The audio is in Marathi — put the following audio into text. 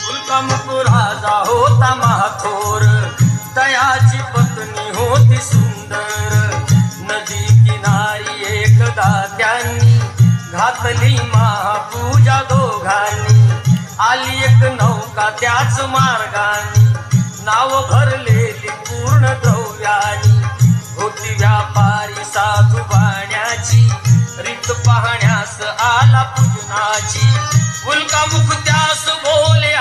उल्कामुख राजा होता महाथोर, त्याची पत्नी होती सुंदर. नदी किनारी एकदा त्यांनी घातली महापूजा दोघांनी. आली एक नौका त्याच मार्गाने, नाव भरलेली पूर्ण द्रव्यानी. होती व्यापारी साधू बाण्याची, रीत पाहण्यास आला पूजनाची. उल्कामुख त्यास बोले